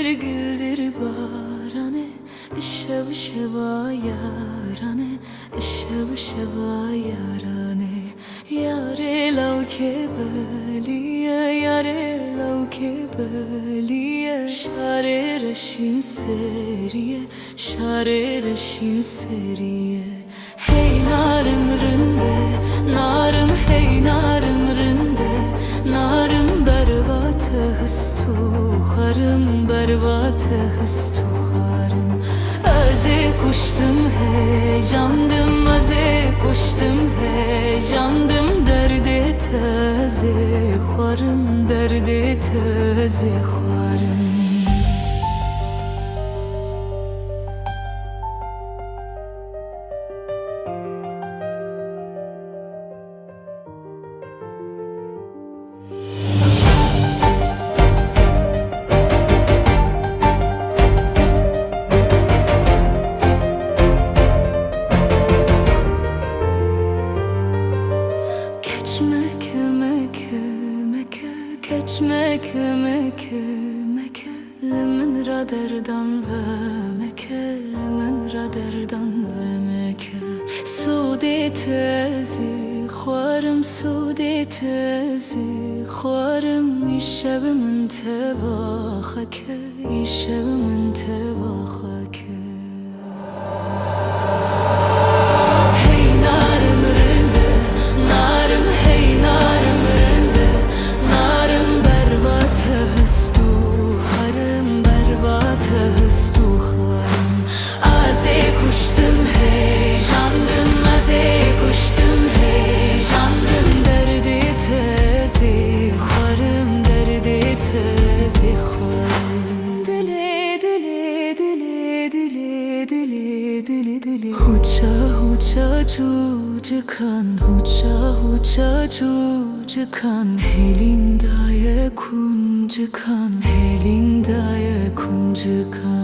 güldür barane, şev şeva yarane, şev şeva yarane. Yare lavke beliye, yare lavke beliye. Şare reşin seriye, şare reşin seriye. Hey narım rinde, narım hey narım rinde, narım bervate hıstu harım, bervate hıstu harım. Öze kuştum heyecandım, öze kuştum heyecandım. Derde teze harım, derde teze harım. Geçmek meke meke lemin raderdan ve meke lemin raderdan ve meke. Sude tezi xwarım, sude tezi xwarım. İşevimin tevaxeke, işevimin tevaxeke. Hey narım rinde, narım hey narım rinde, narım bervate hıstu harım, bervate hıstu harım. Aze kuştum heyecandım, aze kuştum heyecandım. Derdi tezi harım, derdi tezi harım. Dile dile dile dile dile dile dile. Huça huça çuçukan, huça huça çuçukan. Helindaye kuncukan, helindaye kuncukan.